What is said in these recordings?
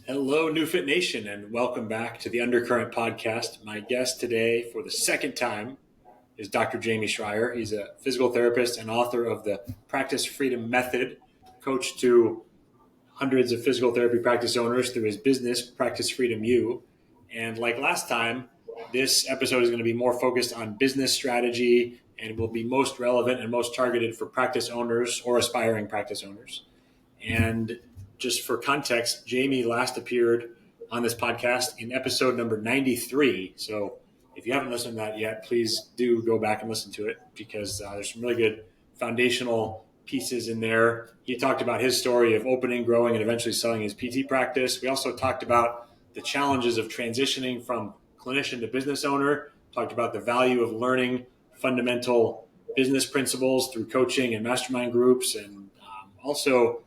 Hello, NeuFit Nation, and welcome back to the Undercurrent podcast. My guest today, for the second time, is Dr. Jamey Schrier. He's a physical therapist and author of the Practice Freedom Method, coach to hundreds of physical therapy practice owners through his business, Practice Freedom U. And like last time, this episode is going to be more focused on business strategy and will be most relevant and most targeted for practice owners or aspiring practice owners. And just for context, Jamey last appeared on this podcast in episode number 93. So if you haven't listened to that yet, please do go back and listen to it because there's some really good foundational pieces in there. He talked about his story of opening, growing, and eventually selling his PT practice. We also talked about the challenges of transitioning from clinician to business owner, talked about the value of learning fundamental business principles through coaching and mastermind groups, and also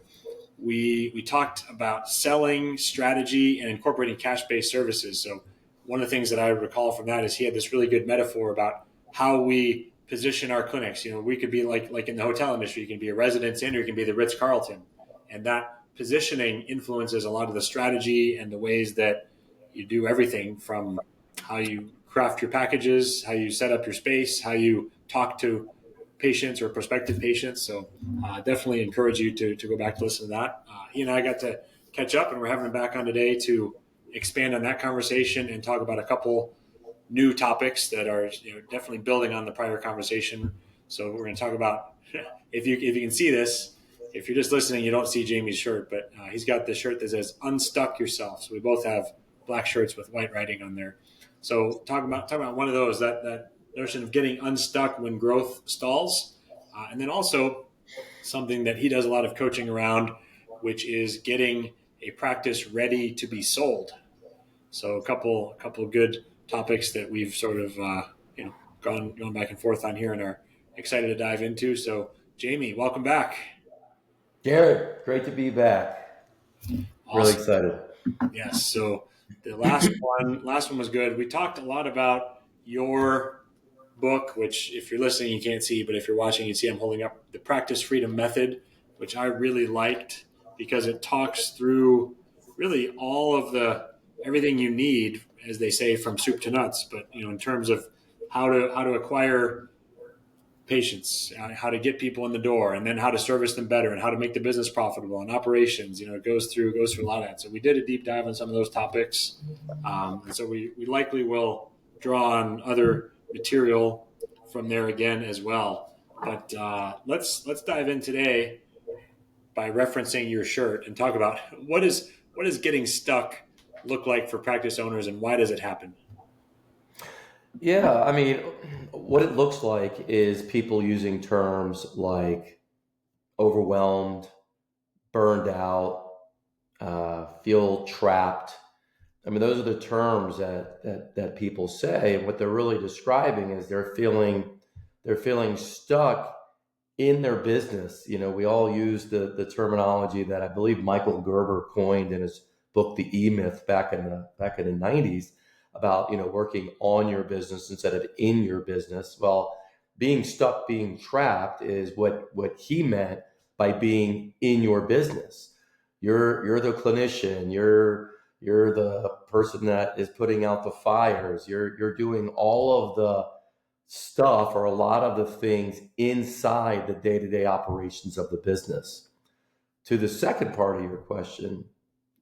we talked about selling strategy and incorporating cash-based services. So one of the things that I recall from that is he had this really good metaphor about how we position our clinics. You know, we could be like in the hotel industry, you can be a Residence Inn or you can be the Ritz-Carlton. And that positioning influences a lot of the strategy and the ways that you do everything from how you craft your packages, how you set up your space, how you talk to patients or prospective patients. So definitely encourage you to go back to listen to that. He and I got to catch up and we're having him back on today to expand on that conversation and talk about a couple new topics that are definitely building on the prior conversation. So we're going to talk about, if you can see this, if you're just listening, you don't see Jamey's shirt, but he's got the shirt that says "Unstuck Yourself." So we both have black shirts with white writing on there. So talk about one of those, that notion of getting unstuck when growth stalls. And then also something that he does a lot of coaching around, which is getting a practice ready to be sold. So a couple good topics that we've sort of gone back and forth on here and are excited to dive into. So Jamey, welcome back. Garrett, great to be back. Awesome. Really excited. Yes. So the last one was good. We talked a lot about your book, which if you're listening, you can't see, but if you're watching, you see I'm holding up the Practice Freedom Method, which I really liked because it talks through really all of everything you need, as they say, from soup to nuts, but in terms of how to acquire patients, how to get people in the door, and then how to service them better, and how to make the business profitable, and operations. It goes through a lot of that. So we did a deep dive on some of those topics, and so we likely will draw on other material from there again as well. But let's dive in today by referencing your shirt and talk about what is getting stuck look like for practice owners and why does it happen? Yeah, I mean, what it looks like is people using terms like overwhelmed, burned out, feel trapped. I mean, those are the terms that people say. And what they're really describing is they're feeling stuck in their business. We all use the terminology that I believe Michael Gerber coined in his book, The E-Myth, back in the 90s, about working on your business instead of in your business. Well, being stuck, being trapped is what he meant by being in your business. You're the clinician. You're the person that is putting out the fires. You're doing all of the stuff, or a lot of the things inside the day-to-day operations of the business. To the second part of your question,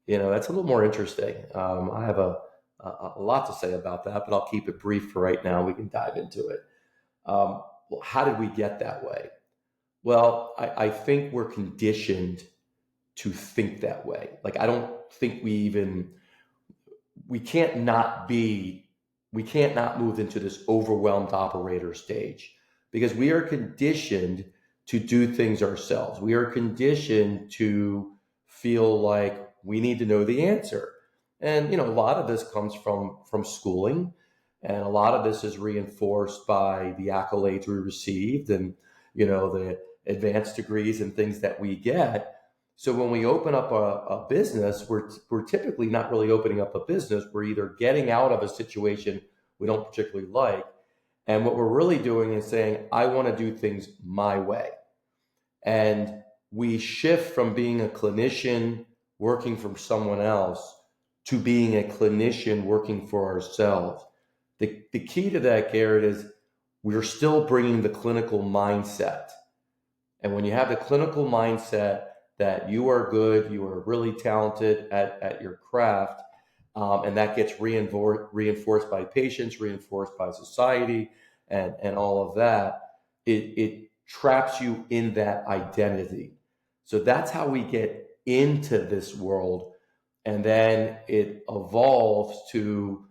that's a little more interesting. I have a lot to say about that, but I'll keep it brief for right now. We can dive into it. Well, how did we get that way? Well, I think we're conditioned to think that way. Like, I don't think we can't not move into this overwhelmed operator stage because we are conditioned to do things ourselves. We are conditioned to feel like we need to know the answer. And, a lot of this comes from schooling, and a lot of this is reinforced by the accolades we received and, the advanced degrees and things that we get. So when we open up a business, we're typically not really opening up a business. We're either getting out of a situation we don't particularly like. And what we're really doing is saying, I want to do things my way. And we shift from being a clinician working for someone else to being a clinician working for ourselves. The key to that, Garrett, is we're still bringing the clinical mindset. And when you have the clinical mindset that you are good, you are really talented at your craft, and that gets reinforced by patients, reinforced by society, and all of that, it traps you in that identity. So that's how we get into this world. And then it evolves to,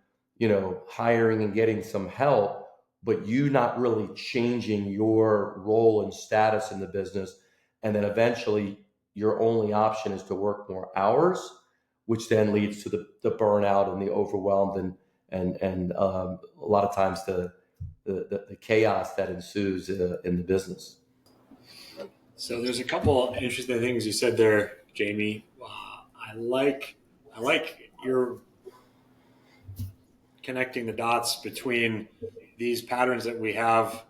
hiring and getting some help, but you not really changing your role and status in the business. And then eventually your only option is to work more hours, which then leads to the burnout and the overwhelmed and a lot of times the chaos that ensues in the business. So there's a couple interesting things you said there, Jamey. I like your connecting the dots between these patterns that we have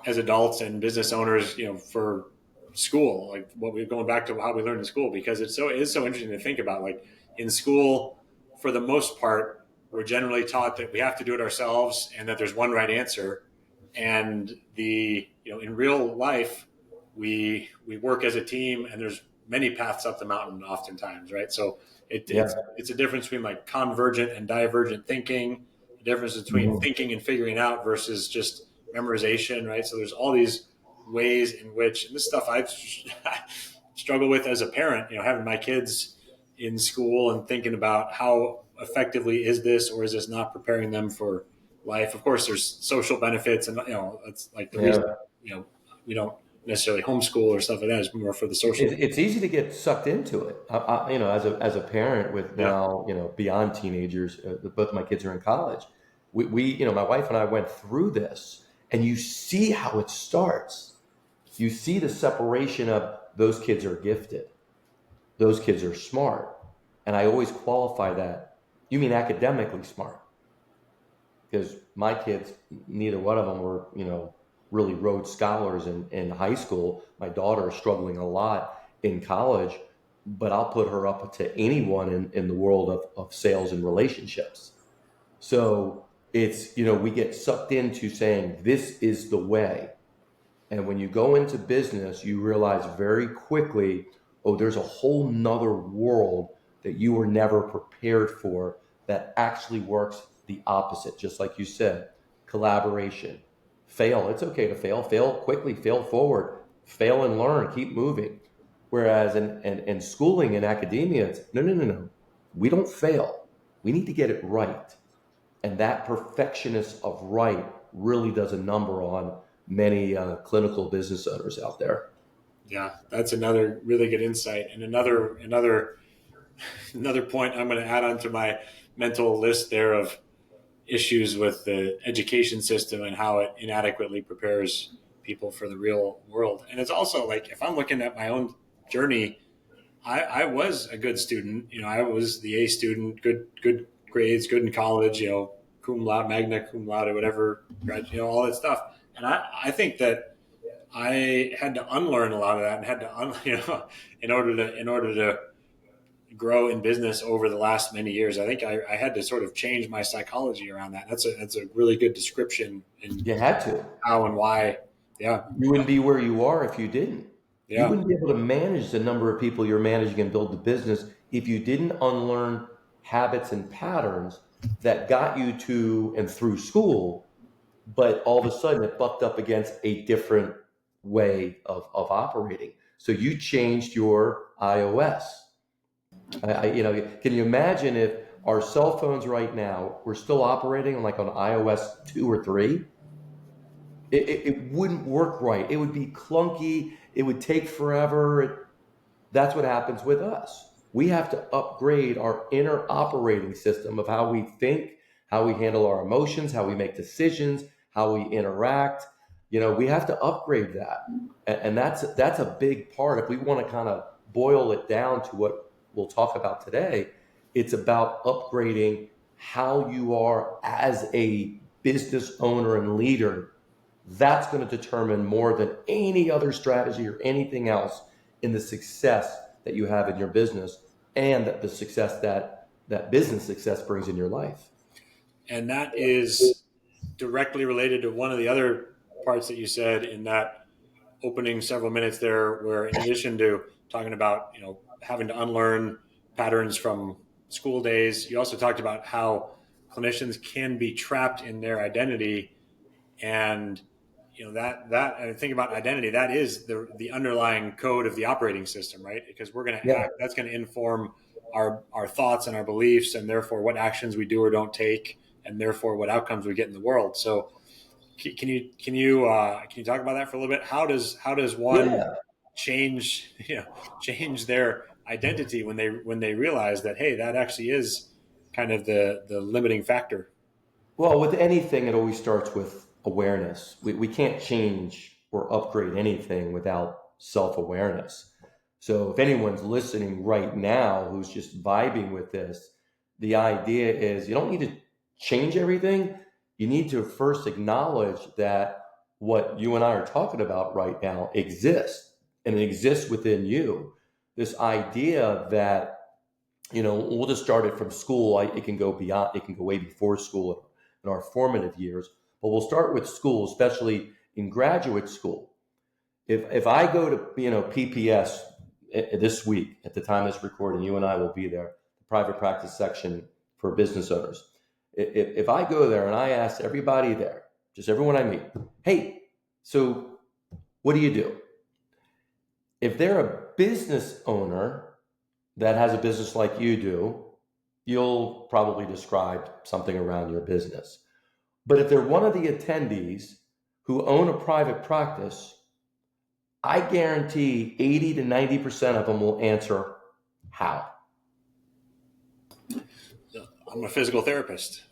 as adults and business owners, for school, like what we're going back to how we learned in school, because it is so interesting to think about. Like in school, for the most part, we're generally taught that we have to do it ourselves and that there's one right answer. And in real life, we work as a team, and there's many paths up the mountain oftentimes, right? So it's a difference between like convergent and divergent thinking, the difference between thinking and figuring out versus just memorization, right? So there's all these ways in which, and this stuff I've struggled with as a parent, having my kids in school and thinking about how effectively is this, or is this not preparing them for life? Of course, there's social benefits, and it's like the reason we don't necessarily homeschool or stuff like that is more for the social. It's easy to get sucked into it. As a parent with now beyond teenagers, both of my kids are in college. We my wife and I went through this, and you see how it starts. You see the separation of those kids are gifted, those kids are smart, and I always qualify that. You mean academically smart? Because my kids, neither one of them were really Rhodes Scholars in high school. My daughter is struggling a lot in college, but I'll put her up to anyone in the world of sales and relationships. So it's, we get sucked into saying this is the way. And when you go into business, you realize very quickly, oh, there's a whole nother world that you were never prepared for that actually works the opposite. Just like you said, collaboration. Fail. It's okay to fail. Fail quickly. Fail forward. Fail and learn. Keep moving. Whereas in schooling and academia, it's no. We don't fail. We need to get it right. And that perfectionist of right really does a number on many clinical business owners out there. Yeah, that's another really good insight, and another point I'm going to add onto my mental list there of issues with the education system and how it inadequately prepares people for the real world. And it's also like, if I'm looking at my own journey, I was a good student. I was the A student, good grades, good in college, cum laude, magna cum laude, whatever, all that stuff. And I think that I had to unlearn a lot of that, and had to, in order to grow in business over the last many years. I think I had to sort of change my psychology around that. That's a really good description. And you had to. How and why. Yeah. You wouldn't be where you are if you didn't. Yeah. You wouldn't be able to manage the number of people you're managing and build the business if you didn't unlearn habits and patterns that got you to and through school, but all of a sudden it bucked up against a different way of operating. So you changed your iOS. Can you imagine if our cell phones right now were still operating like on iOS 2 or 3? It wouldn't work right. It would be clunky. It would take forever. That's what happens with us. We have to upgrade our inner operating system of how we think, how we handle our emotions, how we make decisions, how we interact. We have to upgrade that. And that's a big part. If we want to kind of boil it down to what we'll talk about today, it's about upgrading how you are as a business owner and leader. That's going to determine more than any other strategy or anything else in the success that you have in your business, and the success that that business success brings in your life. And that is directly related to one of the other parts that you said in that opening several minutes there, where in addition to talking about, having to unlearn patterns from school days, you also talked about how clinicians can be trapped in their identity. And that and think about identity, that is the underlying code of the operating system, right? Because we're going to Yeah. act, that's going to inform our thoughts and our beliefs, and therefore what actions we do or don't take, and therefore what outcomes we get in the world. So can you talk about that for a little bit? How does one Yeah. change change their identity when they realize that, hey, that actually is kind of the limiting factor? Well, with anything, it always starts with awareness. We can't change or upgrade anything without self-awareness. So if anyone's listening right now who's just vibing with this, the idea is you don't need to change everything. You need to first acknowledge that what you and I are talking about right now exists, and it exists within you. This idea that, we'll just start it from school. It can go beyond, it can go way before school in our formative years, but we'll start with school, especially in graduate school. If I go to, PPS this week, at the time of this recording, you and I will be there, the private practice section for business owners. If I go there and I ask everybody there, just everyone I meet, hey, so what do you do? If they're a business owner that has a business like you do, you'll probably describe something around your business. But if they're one of the attendees who own a private practice, I guarantee 80 to 90% of them will answer how. I'm a physical therapist.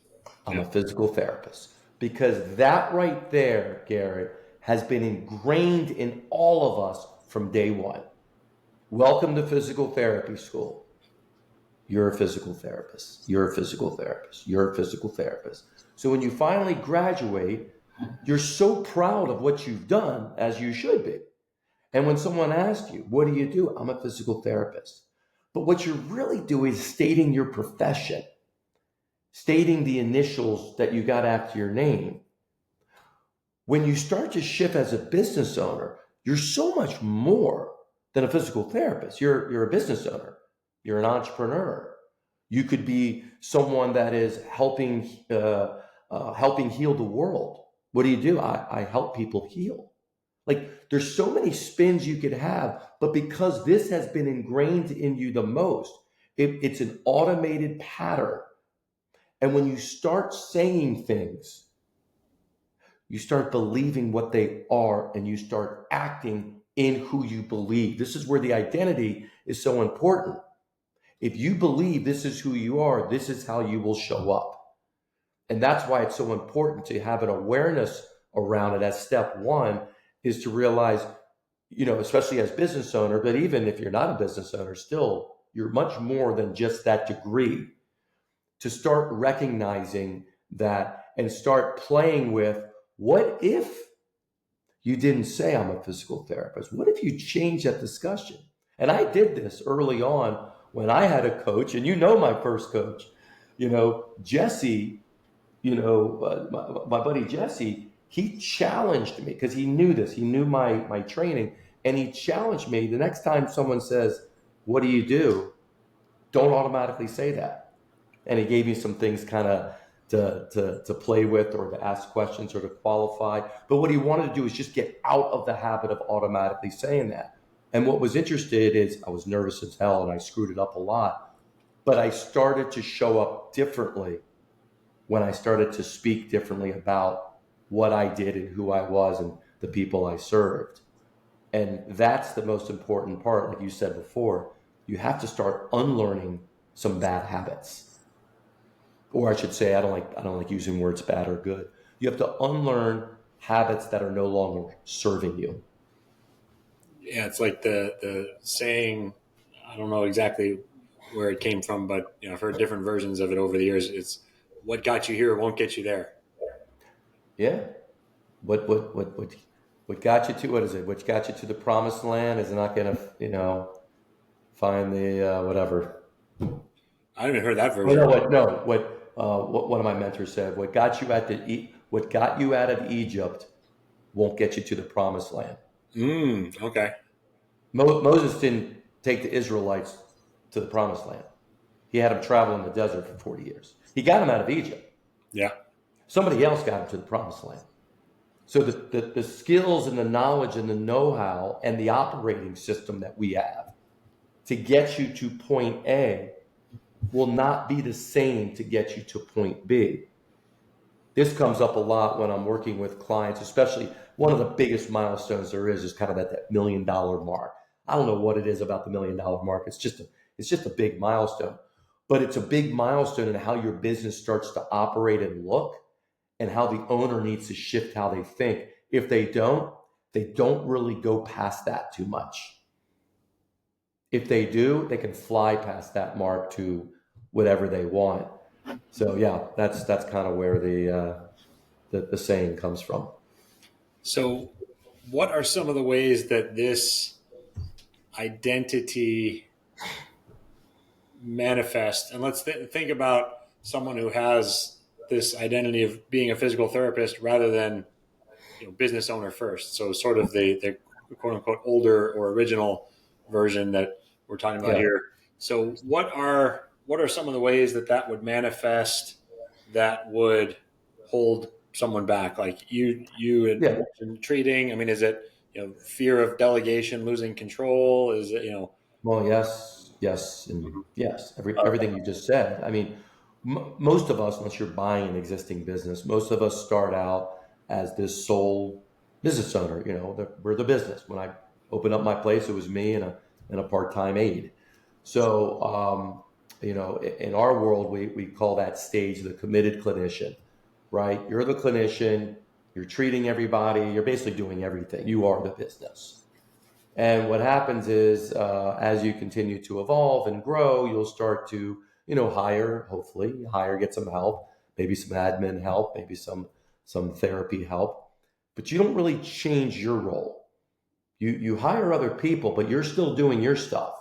I'm a physical therapist. Because that right there, Garrett, has been ingrained in all of us from day one. Welcome to physical therapy school. You're a physical therapist. You're a physical therapist. You're a physical therapist. So when you finally graduate, you're so proud of what you've done, as you should be. And when someone asks you, what do you do? I'm a physical therapist. But what you're really doing is stating your profession, stating the initials that you got after your name. When you start to shift as a business owner, you're so much more than a physical therapist. You're a business owner. You're an entrepreneur. You could be someone that is helping heal the world. What do? I help people heal. Like, there's so many spins you could have, but because this has been ingrained in you the most, it's an automated pattern. And when you start saying things, you start believing what they are, and you start acting in who you believe. This is where the identity is so important. If you believe this is who you are, this is how you will show up. And that's why it's so important to have an awareness around it as step one, is to realize, especially as business owner, but even if you're not a business owner, still, you're much more than just that degree. To start recognizing that and start playing with, what if you didn't say I'm a physical therapist? What if you change that discussion? And I did this early on when I had a coach, and my first coach, Jesse, my buddy Jesse, he challenged me because he knew this. He knew my training, and he challenged me. The next time someone says, what do you do? Don't automatically say that. And he gave me some things kind of to play with, or to ask questions, or to qualify. But what he wanted to do is just get out of the habit of automatically saying that. And what was interesting is I was nervous as hell, and I screwed it up a lot. But I started to show up differently when I started to speak differently about what I did and who I was and the people I served. And that's the most important part. Like you said before, you have to start unlearning some bad habits. Or I should say, I don't like using words bad or good. You have to unlearn habits that are no longer serving you. Yeah, it's like the saying, I don't know exactly where it came from, but I've heard different versions of it over the years. It's what got you here won't get you there. Yeah. What got you to, what is it? What got you to the promised land is not going to, find the whatever. I haven't even heard that Oh, version. no, what one of my mentors said, what got you out of Egypt won't get you to the promised land. Okay. Moses didn't take the Israelites to the promised land. He had them travel in the desert for 40 years. He got them out of Egypt. Yeah. Somebody else got them to the promised land. So the skills and the knowledge and the know-how and the operating system that we have to get you to point A will not be the same to get you to point B. This comes up a lot when I'm working with clients, especially one of the biggest milestones there is kind of at that $1 million mark. I don't know what it is about the $1 million mark. It's just a big milestone, but it's a big milestone in how your business starts to operate and look, and how the owner needs to shift how they think. If they don't really go past that too much. If they do, they can fly past that mark to whatever they want. So yeah, that's kind of where the saying comes from. So, what are some of the ways that this identity manifests? And let's think about someone who has this identity of being a physical therapist rather than business owner first. So, sort of the quote unquote older or original version that we're talking about Yeah. here. So, what are some of the ways that would manifest that would hold someone back? Like you Yeah. mentioned treating. I mean, is it fear of delegation, losing control? Is it Well, yes, and Mhm. yes. Everything you just said. I mean, most of us, unless you're buying an existing business, most of us start out as this sole business owner. We're the business. When I opened up my place, it was me and a part-time aide. So, in our world, we call that stage the committed clinician, right? You're the clinician. You're treating everybody. You're basically doing everything. You are the business. And what happens is, as you continue to evolve and grow, you'll start to, hopefully get some help, maybe some admin help, maybe some therapy help, but you don't really change your role. You hire other people, but you're still doing your stuff.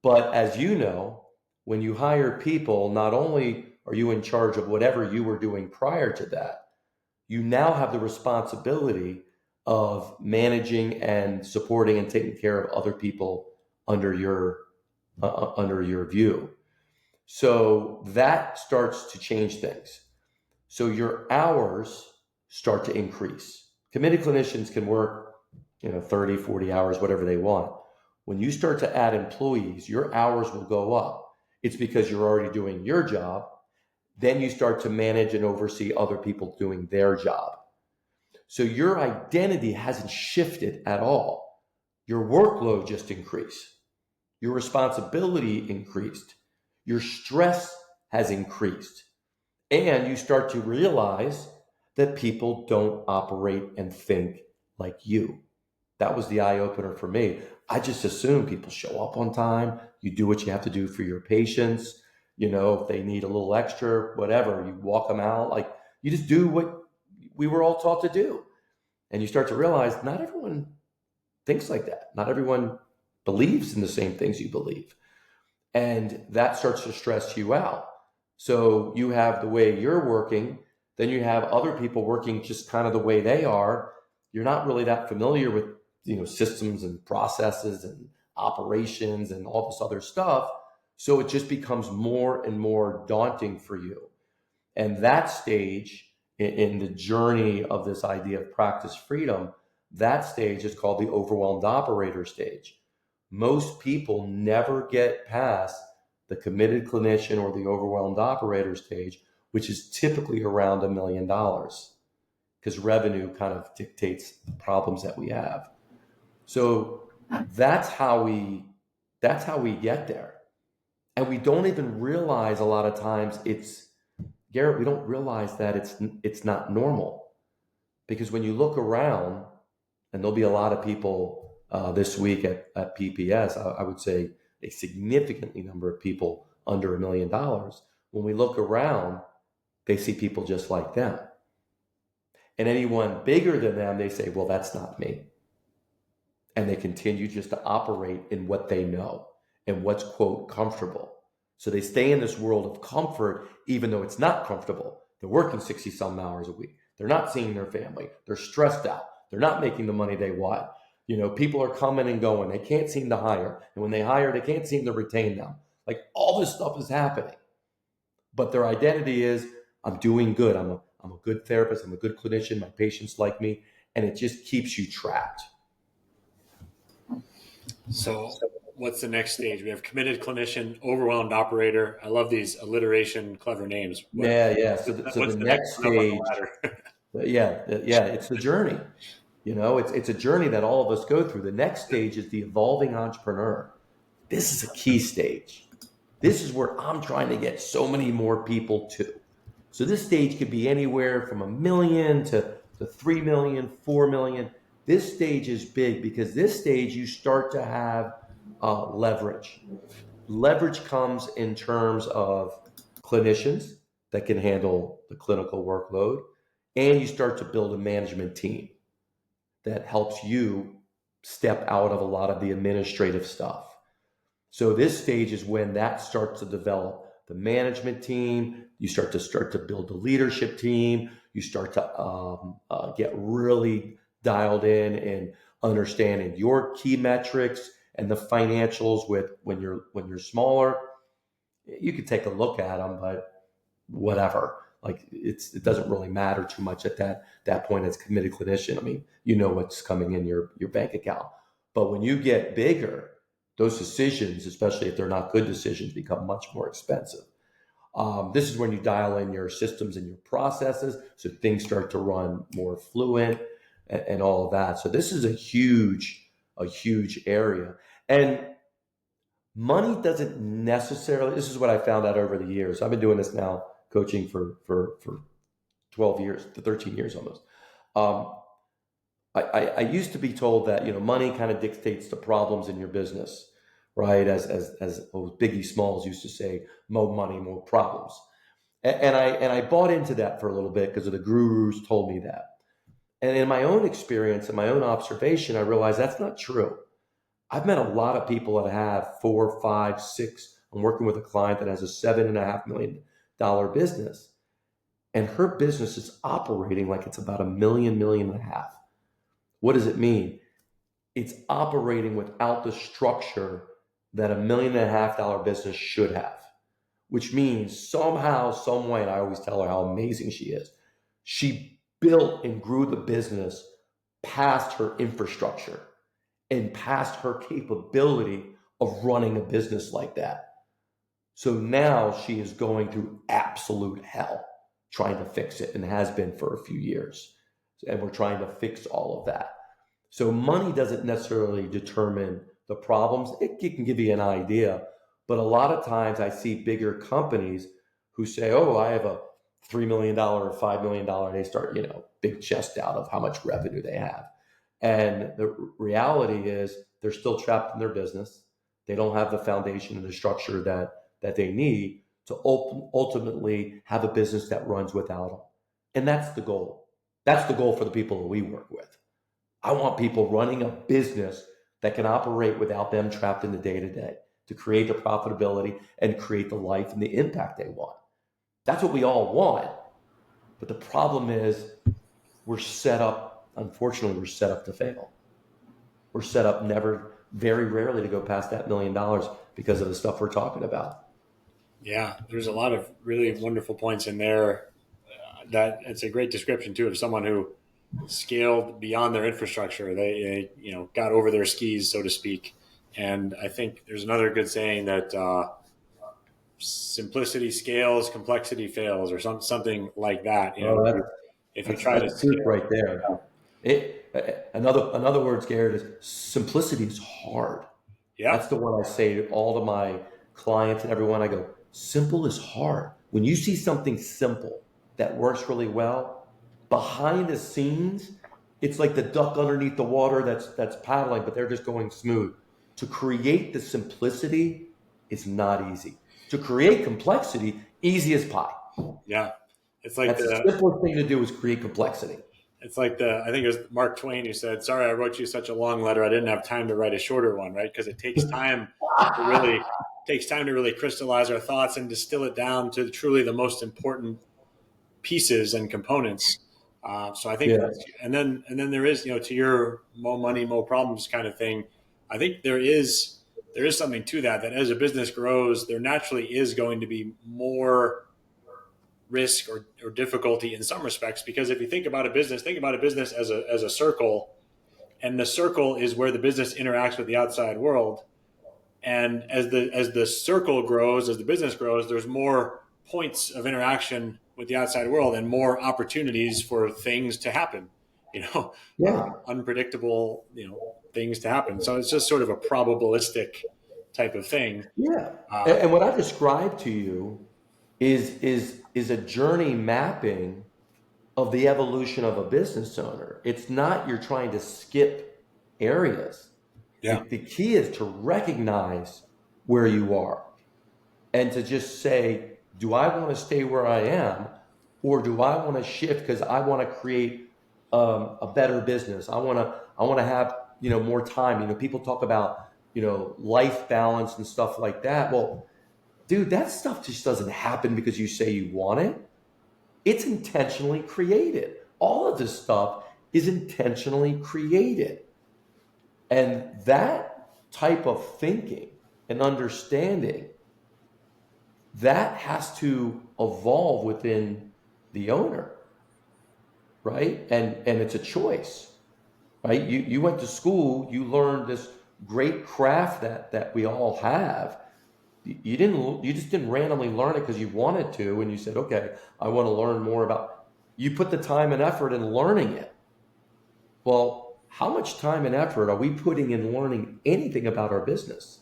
But as you know, when you hire people, not only are you in charge of whatever you were doing prior to that, you now have the responsibility of managing and supporting and taking care of other people under your view. So that starts to change things. So your hours start to increase. Committed clinicians can work 30, 40 hours, whatever they want. When you start to add employees, your hours will go up. It's because you're already doing your job. Then you start to manage and oversee other people doing their job. So your identity hasn't shifted at all. Your workload just increased. Your responsibility increased. Your stress has increased. And you start to realize that people don't operate and think like you. That was the eye opener for me. I just assume people show up on time. You do what you have to do for your patients. If they need a little extra, whatever, you walk them out. Like, you just do what we were all taught to do. And you start to realize not everyone thinks like that. Not everyone believes in the same things you believe. And that starts to stress you out. So you have the way you're working, then you have other people working just kind of the way they are. You're not really that familiar with systems and processes and operations and all this other stuff. So it just becomes more and more daunting for you. And that stage in the journey of this idea of practice freedom, that stage is called the overwhelmed operator stage. Most people never get past the committed clinician or the overwhelmed operator stage, which is typically around $1 million, because revenue kind of dictates the problems that we have. So that's how we get there. And we don't even realize a lot of times Garrett, we don't realize that it's not normal, because when you look around, and there'll be a lot of people this week at PPS, I would say a significantly number of people under $1 million. When we look around, they see people just like them. And anyone bigger than them, they say, well, that's not me. And they continue just to operate in what they know and what's, quote, comfortable. So they stay in this world of comfort, even though it's not comfortable. They're working 60 some hours a week. They're not seeing their family. They're stressed out. They're not making the money they want. People are coming and going. They can't seem to hire. And when they hire, they can't seem to retain them. Like, all this stuff is happening. But their identity is, I'm doing good. I'm a good therapist. I'm a good clinician. My patients like me. And it just keeps you trapped. So what's the next stage? We have committed clinician, overwhelmed operator. I love these alliteration, clever names. Yeah. So the next stage, it's the journey. It's a journey that all of us go through. The next stage is the evolving entrepreneur. This is a key stage. This is where I'm trying to get so many more people to. So this stage could be anywhere from $1 million to 3 million, 4 million. This stage is big because this stage you start to have leverage. Leverage comes in terms of clinicians that can handle the clinical workload, and you start to build a management team that helps you step out of a lot of the administrative stuff. So this stage is when that starts to develop. The management team, you start to build the leadership team, you start to get really dialed in and understanding your key metrics and the financials. When you're smaller, you can take a look at them, but whatever. Like, it doesn't really matter too much at that point as committed clinician. I mean, what's coming in your bank account. But when you get bigger, those decisions, especially if they're not good decisions, become much more expensive. This is when you dial in your systems and your processes, so things start to run more fluent and all of that. So this is a huge area. And money doesn't necessarily, this is what I found out over the years. I've been doing this now, coaching for 12 years, to 13 years almost. I used to be told that, money kind of dictates the problems in your business, right? As Biggie Smalls used to say, more money, more problems. And I bought into that for a little bit because of the gurus told me that. And in my own experience and my own observation, I realized that's not true. I've met a lot of people that have 4, 5, 6. I'm working with a client that has a $7.5 million business, and her business is operating like it's about $1 million, $1.5 million. What does it mean? It's operating without the structure that $1.5 million business should have, which means somehow, some way, and I always tell her how amazing she is, she built and grew the business past her infrastructure and past her capability of running a business like that. So now she is going through absolute hell trying to fix it, and has been for a few years. And we're trying to fix all of that. So money doesn't necessarily determine the problems. It can give you an idea, but a lot of times I see bigger companies who say, oh, I have a $3 million or $5 million. They start, big chest out of how much revenue they have. And the reality is they're still trapped in their business. They don't have the foundation and the structure that they need to ultimately have a business that runs without them. And that's the goal. That's the goal for the people that we work with. I want people running a business that can operate without them trapped in the day-to-day, to create the profitability and create the life and the impact they want. That's what we all want. But the problem is unfortunately, we're set up to fail. We're set up very rarely to go past that $1 million because of the stuff we're talking about. Yeah, there's a lot of really wonderful points in there. That it's a great description too of someone who scaled beyond their infrastructure. They got over their skis, so to speak. And I think there's another good saying that simplicity scales, complexity fails, or something like that. If you try to scale right there. Another words, Garrett, is simplicity is hard. Yeah, that's the one I say to all of my clients and everyone. I go, simple is hard. When you see something simple that works really well, behind the scenes, it's like the duck underneath the water that's paddling, but they're just going smooth. To create the simplicity is not easy. To create complexity, easy as pie. Yeah. It's like that's the simplest thing to do is create complexity. It's like I think it was Mark Twain who said, sorry, I wrote you such a long letter. I didn't have time to write a shorter one, right? Because it takes time to takes time to really crystallize our thoughts and distill it down to truly the most important pieces and components. So I think, Yeah. and then there is, to your more money, more problems kind of thing. I think there is something to that. That as a business grows, there naturally is going to be more risk or difficulty in some respects, because if you think about a business, as a circle, and the circle is where the business interacts with the outside world. And as the circle grows, as the business grows, there's more points of interaction with the outside world and more opportunities for things to happen, Yeah. unpredictable, things to happen. So it's just sort of a probabilistic type of thing. Yeah. Uh, And what I described to you is a journey mapping of the evolution of a business owner. It's not you're trying to skip areas. yeah, The key is to recognize where you are and to just say, do I want to stay where I am, or do I want to shift because I want to create a better business? I want to have more time. People talk about life balance and stuff like that. Well, dude, that stuff just doesn't happen because you say you want it. It's intentionally created. All of this stuff is intentionally created. And that type of thinking and understanding, that has to evolve within the owner, right? And it's a choice, right? You went to school, you learned this great craft that we all have. You just didn't randomly learn it because you wanted to, and you said, okay, I want to learn more about. You put the time and effort in learning it. Well, how much time and effort are we putting in learning anything about our business?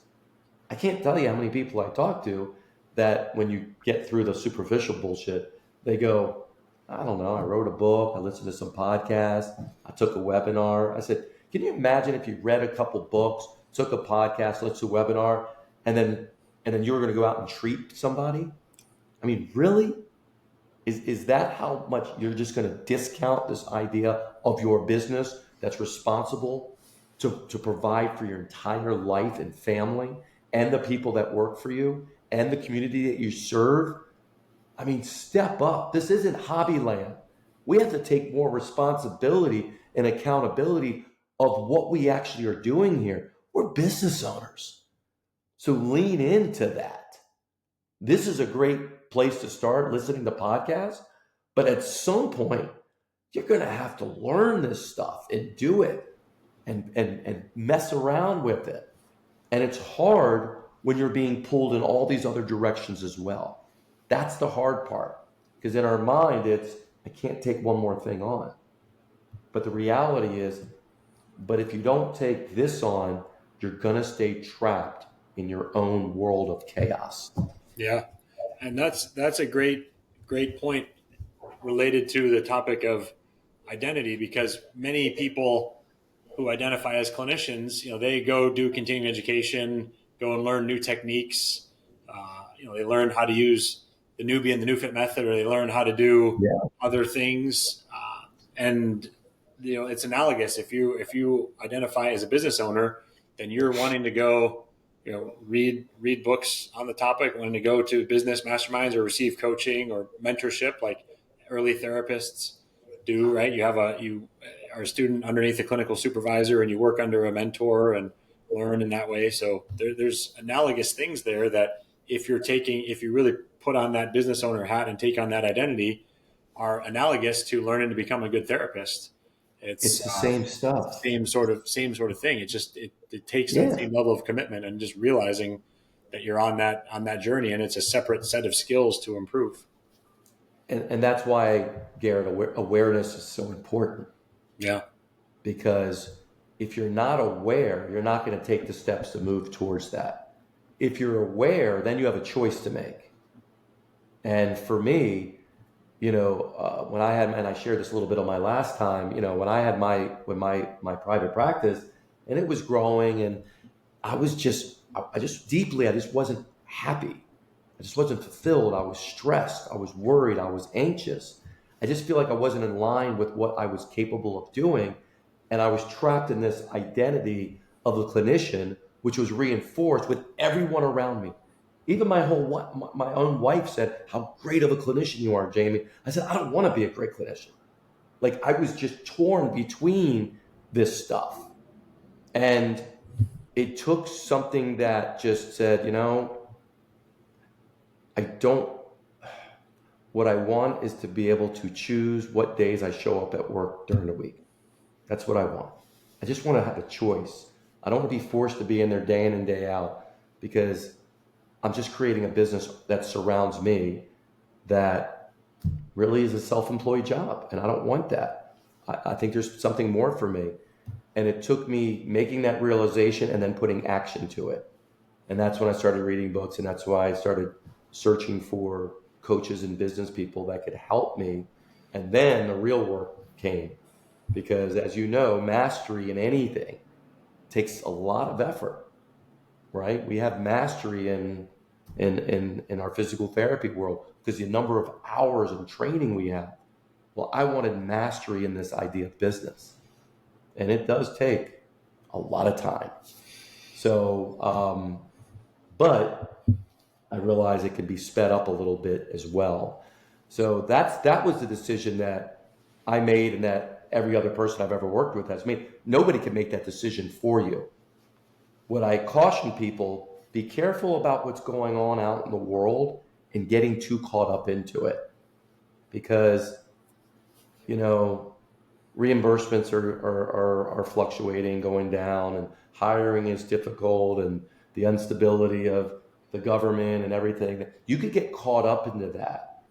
I can't tell you how many people I talk to that when you get through the superficial bullshit, they go, I don't know, I wrote a book, I listened to some podcasts, I took a webinar. I said, can you imagine if you read a couple books, took a podcast, listened to a webinar, and then you were going to go out and treat somebody? I mean, really? Is that how much you're just going to discount this idea of your business that's responsible to provide for your entire life and family and the people that work for you and the community that you serve? I mean, step up. This isn't hobby land. We have to take more responsibility and accountability of what we actually are doing here. We're business owners. So lean into that. This is a great place to start listening to podcasts, but at some point, you're going to have to learn this stuff and do it and mess around with it. And it's hard when you're being pulled in all these other directions as well. That's the hard part, because in our mind, it's, I can't take one more thing on. But the reality is, but if you don't take this on, you're going to stay trapped in your own world of chaos. yeah, and that's a great point related to the topic of identity, because many people who identify as clinicians, they go do continuing education, go and learn new techniques. They learn how to use the newbie and the NeuFit method, or they learn how to do Yeah. other things. And it's analogous. If you identify as a business owner, then you're wanting to go, read books on the topic, wanting to go to business masterminds or receive coaching or mentorship, like early therapists do, right? You are a student underneath a clinical supervisor, and you work under a mentor and learn in that way. So there's analogous things there that if you really put on that business owner hat and take on that identity, are analogous to learning to become a good therapist. It's It's the same stuff. same sort of thing. It takes that Yeah. same level of commitment and just realizing that you're on that journey, and it's a separate set of skills to improve. And that's why, Garrett, awareness is so important, Yeah. because if you're not aware, you're not going to take the steps to move towards that. If you're aware, then you have a choice to make. And for me, when I had, and I shared this a little bit on my last time, when I had my private practice, and it was growing, and I just wasn't happy. I just wasn't fulfilled. I was stressed. I was worried. I was anxious. I just feel like I wasn't in line with what I was capable of doing. And I was trapped in this identity of the clinician, which was reinforced with everyone around me. Even my own wife said, how great of a clinician you are, Jamey. I said, I don't want to be a great clinician. Like, I was just torn between this stuff. And it took something that just said, what I want is to be able to choose what days I show up at work during the week. That's what I want. I just want to have a choice. I don't want to be forced to be in there day in and day out, because I'm just creating a business that surrounds me that really is a self-employed job. And I don't want that. I think there's something more for me. And it took me making that realization and then putting action to it. And that's when I started reading books. And that's why I started searching for coaches and business people that could help me. And then the real work came, because as you know, mastery in anything takes a lot of effort, right? We have mastery in our physical therapy world because the number of hours and training we have. Well, I wanted mastery in this idea of business. And it does take a lot of time. So, but I realize it can be sped up a little bit as well. So that was the decision that I made, and that every other person I've ever worked with has made. Nobody can make that decision for you. What I caution people, be careful about what's going on out in the world and getting too caught up into it, because, reimbursements are fluctuating, going down, and hiring is difficult, and the instability of the government and everything. You could get caught up into that,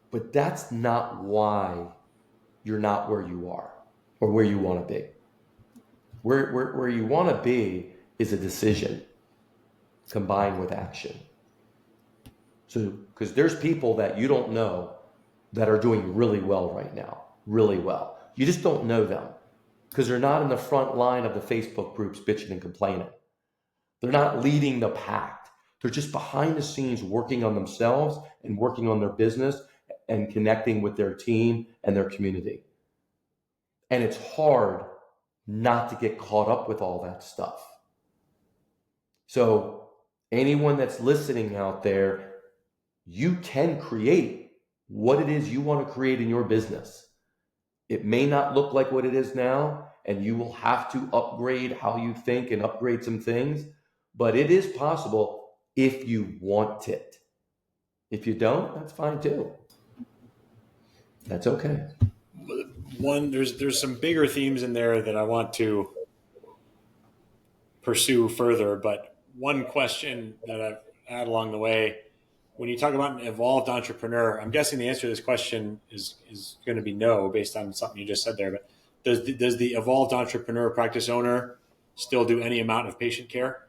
but that's not why you're not where you are or where you want to be. Where you want to be is a decision combined with action. So, because there's people that you don't know that are doing really well right now, really well. You just don't know them because they're not in the front line of the Facebook groups bitching and complaining. They're not leading the pack. They're just behind the scenes working on themselves and working on their business and connecting with their team and their community. And it's hard not to get caught up with all that stuff. So anyone that's listening out there, you can create what it is you want to create in your business. It may not look like what it is now, and you will have to upgrade how you think and upgrade some things, but it is possible if you want it. If you don't, that's fine too. That's okay. There's some bigger themes in there that I want to pursue further, but one question that I've had along the way, when you talk about an evolved entrepreneur, I'm guessing the answer to this question is going to be no, based on something you just said there. But does the evolved entrepreneur practice owner still do any amount of patient care?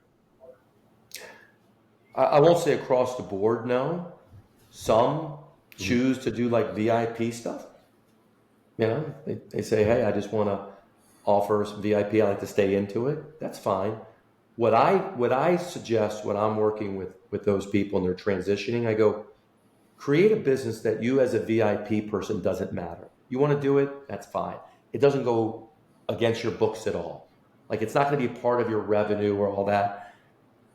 I won't say across the board, no. Some choose to do like VIP stuff. They say, hey, I just want to offer some VIP. I like to stay into it. That's fine. What I suggest when I'm working with those people and they're transitioning, I go, create a business that you as a VIP person doesn't matter. You want to do it, that's fine. It doesn't go against your books at all. Like, it's not going to be part of your revenue or all that.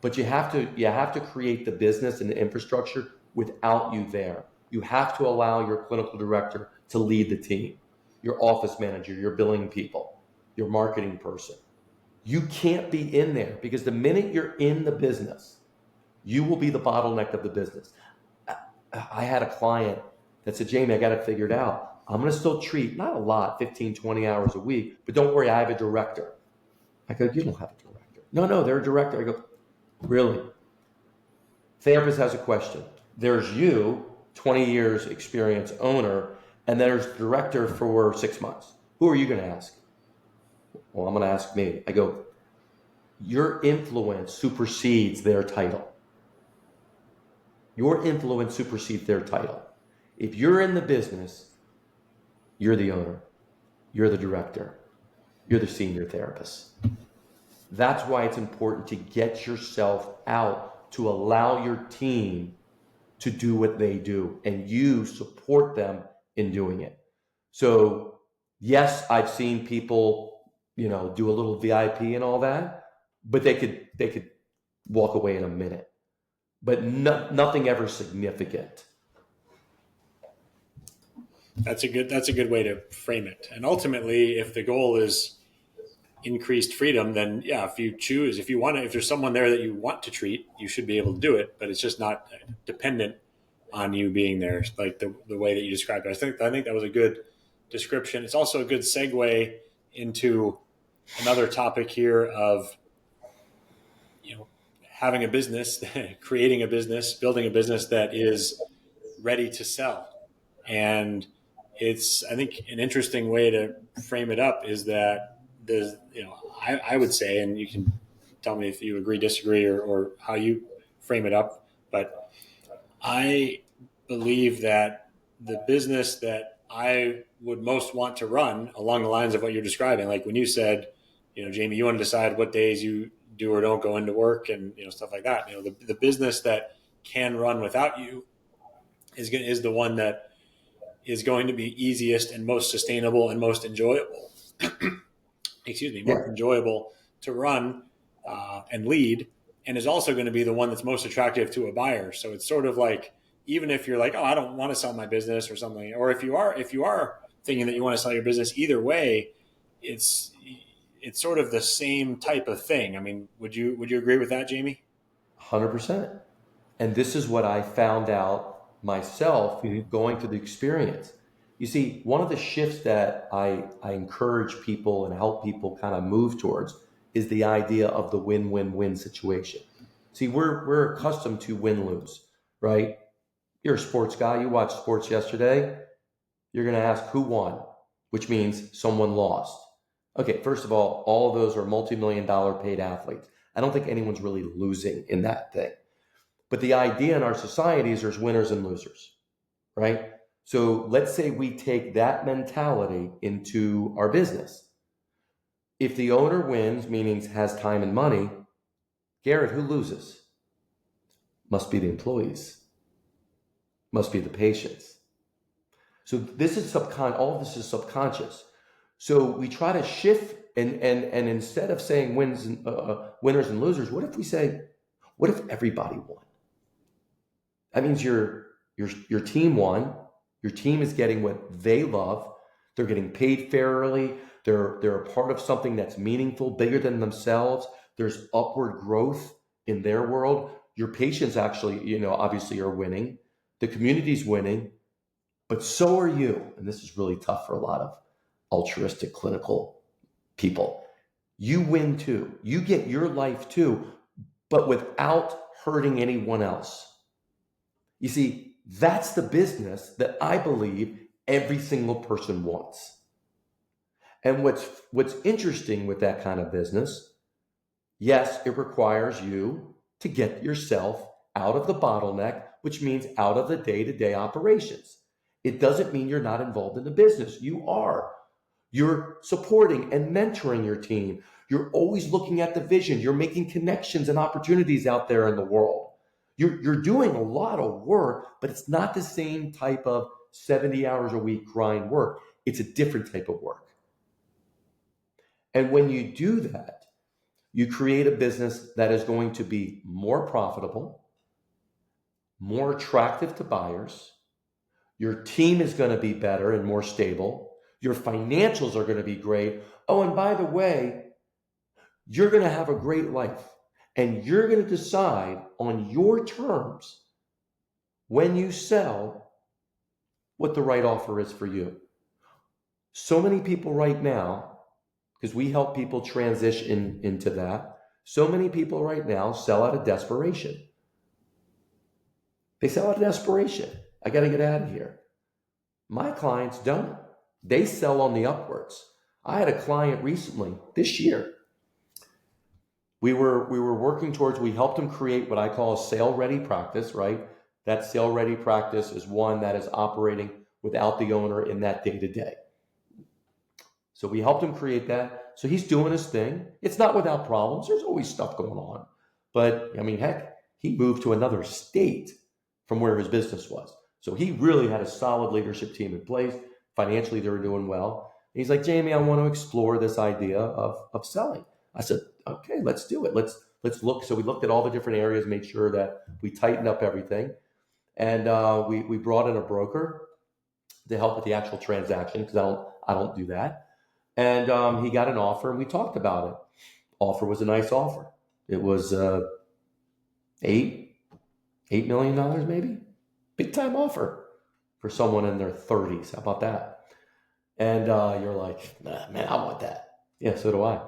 But you have to create the business and the infrastructure without you there. You have to allow your clinical director to lead the team, your office manager, your billing people, your marketing person. You can't be in there, because the minute you're in the business, you will be the bottleneck of the business. I had a client that said, Jamey, I got it figured out. I'm going to still treat, not a lot, 15, 20 hours a week, but don't worry, I have a director. I go, you don't have a director. No, they're a director. I go, really? Therapist has a question. There's you, 20 years experience owner, and there's director for 6 months. Who are you going to ask? Well, I'm going to ask me. I go, your influence supersedes their title. Your influence supersedes their title. If you're in the business, you're the owner, you're the director, you're the senior therapist. That's why it's important to get yourself out, to allow your team to do what they do, and you support them in doing it. So yes, I've seen people, do a little VIP and all that, but they could walk away in a minute. but nothing ever significant. That's a good way to frame it. And ultimately, if the goal is increased freedom, then yeah, if you want to, if there's someone there that you want to treat, you should be able to do it, but it's just not dependent on you being there, like the way that you described it. I think that was a good description. It's also a good segue into another topic here of, you know, having a business, creating a business, building a business that is ready to sell. And it's, I think, an interesting way to frame it up is that there's, I would say, and you can tell me if you agree, disagree, or how you frame it up, but I believe that the business that I would most want to run along the lines of what you're describing, like when you said, Jamey, you want to decide what days you do or don't go into work and, stuff like that. The business that can run without you is the one that is going to be easiest and most sustainable and most enjoyable. Excuse me, Yeah, most enjoyable to run and lead, and is also going to be the one that's most attractive to a buyer. So it's sort of like, even if you're like, oh, I don't want to sell my business or something, or if you are thinking that you want to sell your business, either way, it's sort of the same type of thing. I mean, would you agree with that, Jamey? 100%. And this is what I found out myself Mm-hmm. going through the experience. You see, one of the shifts that I encourage people and help people kind of move towards is the idea of the win-win-win situation. See, we're accustomed to win-lose, right? You're a sports guy, you watched sports yesterday, you're going to ask who won, which means someone lost. Okay, first of all of those are multi-million dollar paid athletes. I don't think anyone's really losing in that thing. But the idea in our society is there's winners and losers, right? So let's say we take that mentality into our business. If the owner wins, meaning has time and money, Garrett, who loses? Must be the employees, must be the patients. So this is all of this is subconscious. So we try to shift and instead of saying winners and losers, what if we say, what if everybody won? That means your team won. Your team is getting what they love. They're getting paid fairly. They're a part of something that's meaningful, bigger than themselves. There's upward growth in their world. Your patients actually, obviously are winning. The community's winning, but so are you. And this is really tough for a lot of altruistic clinical people. You win too. You get your life too, but without hurting anyone else. You see, that's the business that I believe every single person wants. And what's interesting with that kind of business, yes, it requires you to get yourself out of the bottleneck, which means out of the day-to-day operations. It doesn't mean you're not involved in the business. You are. You're supporting and mentoring your team. You're always looking at the vision. You're making connections and opportunities out there in the world. You're doing a lot of work, but it's not the same type of 70 hours a week grind work. It's a different type of work. And when you do that, you create a business that is going to be more profitable, more attractive to buyers. Your team is going to be better and more stable. Your financials are going to be great. Oh, and by the way, you're going to have a great life. And you're going to decide on your terms when you sell what the right offer is for you. So many people right now, because we help people transition into that, so many people right now sell out of desperation. They sell out of desperation. I got to get out of here. My clients don't. They sell on the upwards. I had a client recently this year. We were working towards, we helped him create what I call a sale ready practice, right? That sale ready practice is one that is operating without the owner in that day to day. So we helped him create that. So he's doing his thing. It's not without problems. There's always stuff going on. But I mean, heck, he moved to another state from where his business was. So he really had a solid leadership team in place. Financially, they were doing well. And he's like, Jamey, I want to explore this idea of selling. I said, okay, let's do it. let's look. So we looked at all the different areas, made sure that we tightened up everything. And we brought in a broker to help with the actual transaction, because I don't do that. And he got an offer, and we talked about it. Offer was a nice offer. It was $8 million maybe. Big time offer for someone in their 30s. How about that? And you're like, nah, man, I want that. Yeah, so do I.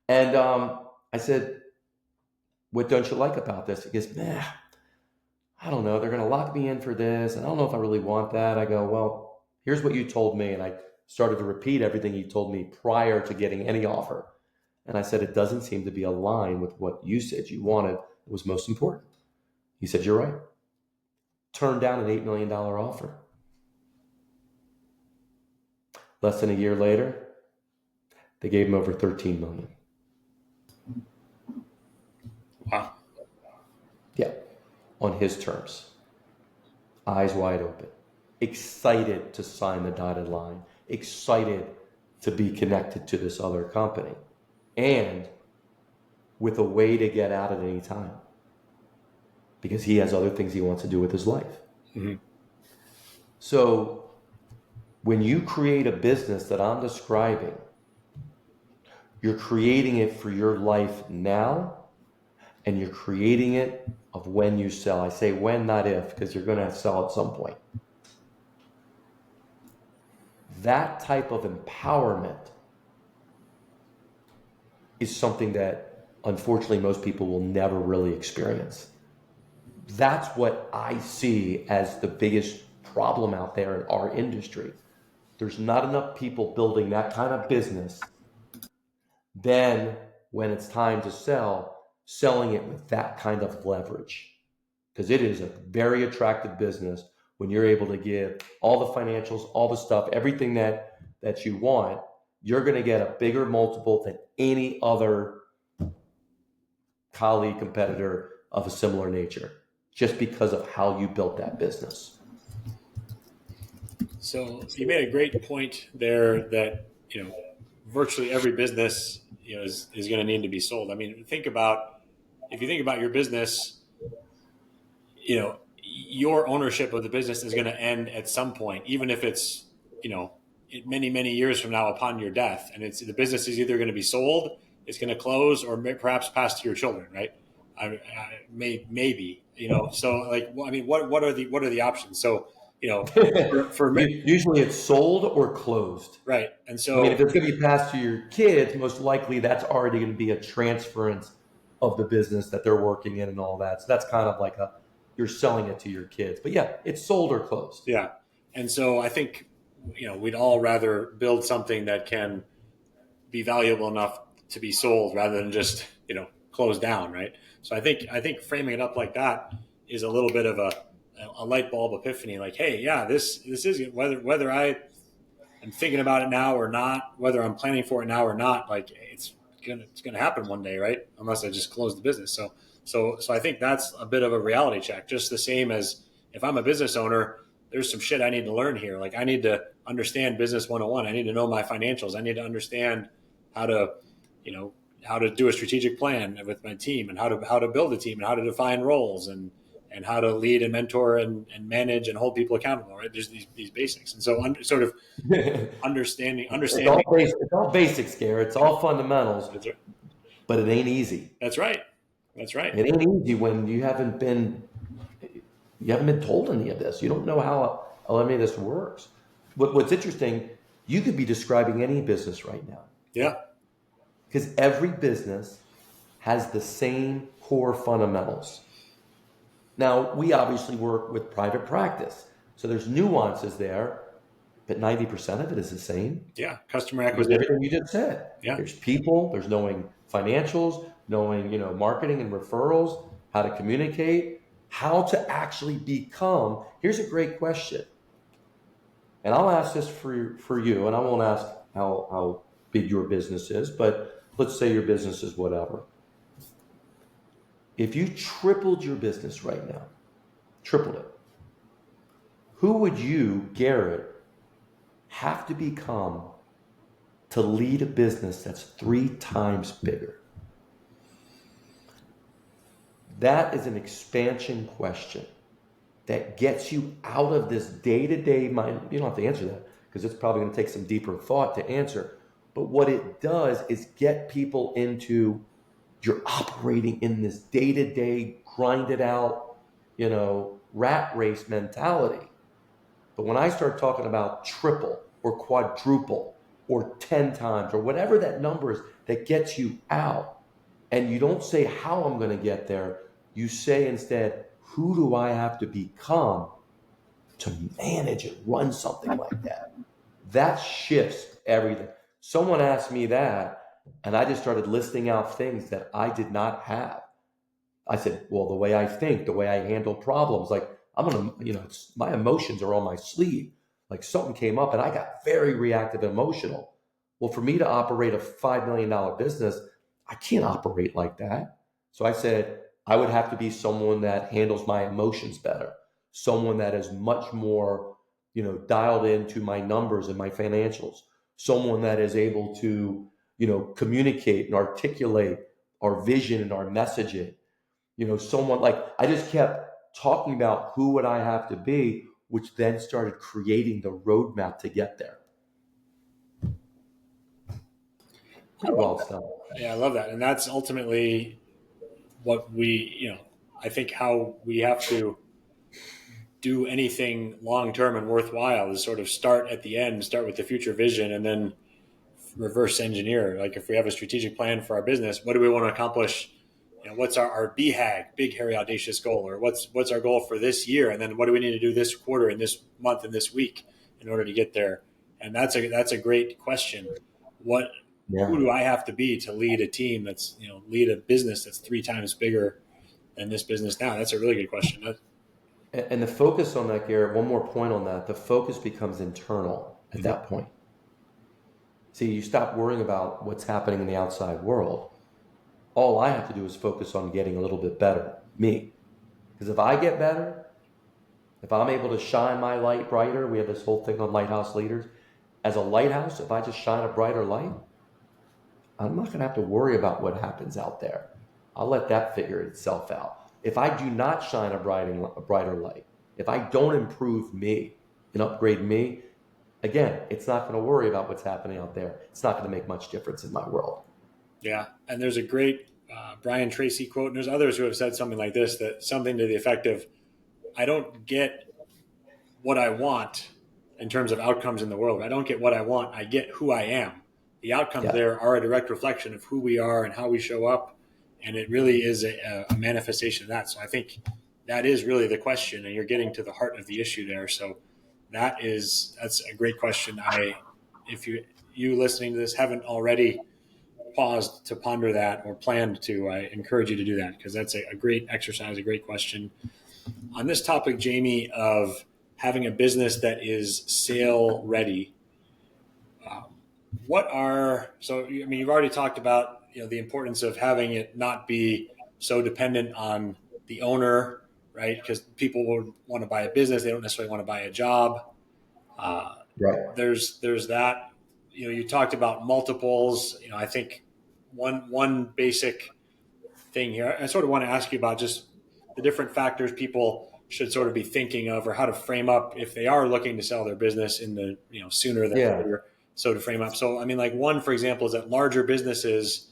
And I said, what don't you like about this? He goes, nah, I don't know. They're going to lock me in for this, and I don't know if I really want that. I go, well, here's what you told me. And I started to repeat everything he told me prior to getting any offer. And I said, it doesn't seem to be aligned with what you said you wanted was most important. He said, you're right. Turned down an $8 million offer. Less than a year later, they gave him over $13 million. Wow. Yeah, on his terms. Eyes wide open. Excited to sign the dotted line. Excited to be connected to this other company. And with a way to get out at any time. Because he has other things he wants to do with his life. Mm-hmm. So when you create a business that I'm describing, you're creating it for your life now, and you're creating it of when you sell. I say when, not if, because you're going to sell at some point. That type of empowerment is something that, unfortunately, most people will never really experience. That's what I see as the biggest problem out there in our industry. There's not enough people building that kind of business. Then, when it's time to sell, selling it with that kind of leverage. Because it is a very attractive business when you're able to give all the financials, all the stuff, everything that you want. You're going to get a bigger multiple than any other colleague, competitor of a similar nature, just because of how you built that business. So you made a great point there that, virtually every business, is going to need to be sold. I mean, if you think about your business, your ownership of the business is going to end at some point, even if it's, many, many years from now upon your death. And the business is either going to be sold, it's going to close, or perhaps pass to your children, right? Maybe, so like, I mean, what are the options? So, usually it's sold or closed. Right. And so, I mean, if it's going to be passed to your kids, most likely that's already going to be a transference of the business that they're working in and all that. So that's kind of like you're selling it to your kids. But yeah, it's sold or closed. Yeah. And so I think, we'd all rather build something that can be valuable enough to be sold rather than just, close down. Right. So I think framing it up like that is a little bit of a light bulb epiphany. Like, hey, yeah, this is whether I am thinking about it now or not, whether I'm planning for it now or not, like it's gonna happen one day, right? Unless I just close the business. So I think that's a bit of a reality check. Just the same as if I'm a business owner, there's some shit I need to learn here. Like I need to understand business 101. I need to know my financials. I need to understand how to, how to do a strategic plan with my team, and how to build a team, and how to define roles, and how to lead and mentor and manage and hold people accountable, right? There's these basics. And so sort of understanding. It's all basics, Garrett. It's all fundamentals, That's right. But it ain't easy. That's right. That's right. It ain't easy when you haven't been told any of this. You don't know how any of this works. What's interesting, you could be describing any business right now. Yeah. Because every business has the same core fundamentals. Now, we obviously work with private practice, so there's nuances there, but 90% of it is the same. Yeah, customer acquisition. Everything you just said. Yeah. There's people, there's knowing financials, knowing, marketing and referrals, how to communicate, how to actually become. Here's a great question. And I'll ask this for you, and I won't ask how big your business is, but let's say your business is whatever. If you tripled your business right now, tripled it, who would you, Garrett, have to become to lead a business that's 3 times bigger? That is an expansion question that gets you out of this day-to-day mind. You don't have to answer that because it's probably going to take some deeper thought to answer. But what it does is get people into, you're operating in this day-to-day, grind it out, rat race mentality. But when I start talking about triple or quadruple or 10 times or whatever that number is that gets you out, and you don't say how I'm going to get there, you say instead, who do I have to become to manage and run something like that? That shifts everything. Someone asked me that, and I just started listing out things that I did not have. I said, well, the way I think, the way I handle problems, like I'm going to, my emotions are on my sleeve. Like something came up and I got very reactive emotional. Well, for me to operate a $5 million business, I can't operate like that. So I said, I would have to be someone that handles my emotions better, someone that is much more, dialed into my numbers and my financials, someone that is able to, communicate and articulate our vision and our messaging. Someone like, I just kept talking about who would I have to be, which then started creating the roadmap to get there. Pretty well done. Yeah, I love that. And that's ultimately what I think how we have to do anything long-term and worthwhile is sort of start at the end, start with the future vision, and then reverse engineer. Like if we have a strategic plan for our business, what do we want to accomplish? What's our BHAG, big, hairy, audacious goal, or what's our goal for this year? And then what do we need to do this quarter and this month and this week in order to get there? And that's a great question. Who do I have to be to lead a team that's, lead a business that's 3 times bigger than this business now? That's a really good question. And the focus on that, Garrett, one more point on that, the focus becomes internal at that point. See, you stop worrying about what's happening in the outside world. All I have to do is focus on getting a little bit better, me. Because if I get better, if I'm able to shine my light brighter, we have this whole thing on lighthouse leaders. As a lighthouse, if I just shine a brighter light, I'm not going to have to worry about what happens out there. I'll let that figure itself out. If I do not shine a brighter light, if I don't improve me and upgrade me, again, it's not going to worry about what's happening out there. It's not going to make much difference in my world. Yeah. And there's a great Brian Tracy quote, and there's others who have said something like this, that something to the effect of, I don't get what I want in terms of outcomes in the world. I don't get what I want. I get who I am. The outcomes there are a direct reflection of who we are and how we show up. And it really is a manifestation of that. So I think that is really the question, and you're getting to the heart of the issue there. So that's a great question. If you listening to this haven't already paused to ponder that or planned to, I encourage you to do that, because that's a great exercise, a great question. On this topic, Jamey, of having a business that is sale ready, you've already talked about, the importance of having it not be so dependent on the owner, right? Because people will want to buy a business. They don't necessarily want to buy a job. Right. There's that, you talked about multiples. I think one basic thing here, I sort of want to ask you about just the different factors people should sort of be thinking of, or how to frame up if they are looking to sell their business in the, sooner than later. So to frame up. So, one, for example, is that larger businesses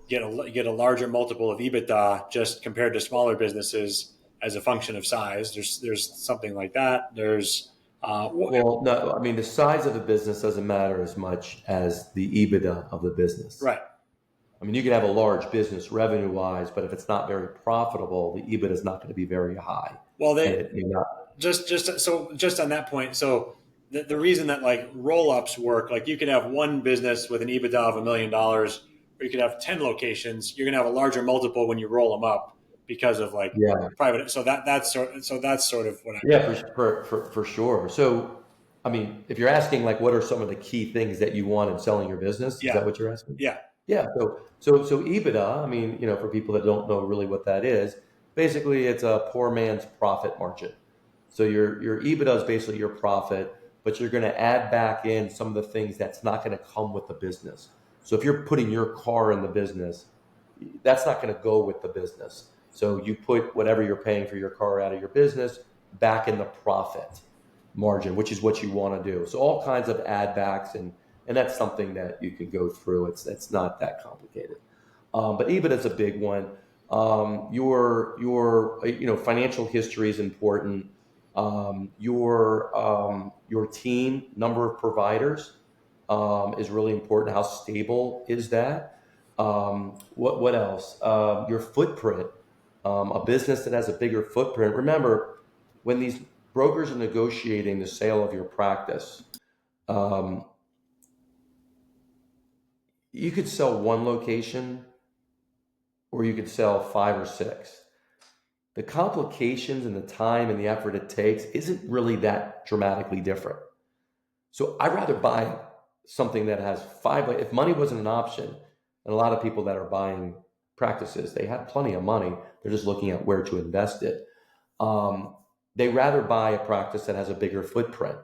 get a larger multiple of EBITDA just compared to smaller businesses as a function of size. There's something like that. There's, no, the size of the business doesn't matter as much as the EBITDA of the business. Right. You can have a large business revenue-wise, but if it's not very profitable, the EBITDA is not going to be very high. Well, just on that point, so the reason that like roll-ups work, like you can have one business with an EBITDA of $1 million, or you could have 10 locations. You're going to have a larger multiple when you roll them up because of private. So that's sort of what for sure. So, if you're asking what are some of the key things that you want in selling your business, is that what you're asking? Yeah. Yeah. So EBITDA, for people that don't know really what that is, basically it's a poor man's profit margin. So your EBITDA is basically your profit, but you're going to add back in some of the things that's not going to come with the business. So if you're putting your car in the business, that's not going to go with the business. So you put whatever you're paying for your car out of your business back in the profit margin, which is what you want to do. So all kinds of add backs, and that's something that you can go through. It's not that complicated. But EBITDA is a big one. Your financial history is important. Your team number of providers is really important. How stable is that? What else? Your footprint. A business that has a bigger footprint. Remember, when these brokers are negotiating the sale of your practice, um, you could sell one location or you could sell five or six. The complications and the time and the effort it takes isn't really that dramatically different. So I'd rather buy something that has five. If money wasn't an option, and a lot of people that are buying practices, they have plenty of money. They're just looking at where to invest it. They rather buy a practice that has a bigger footprint.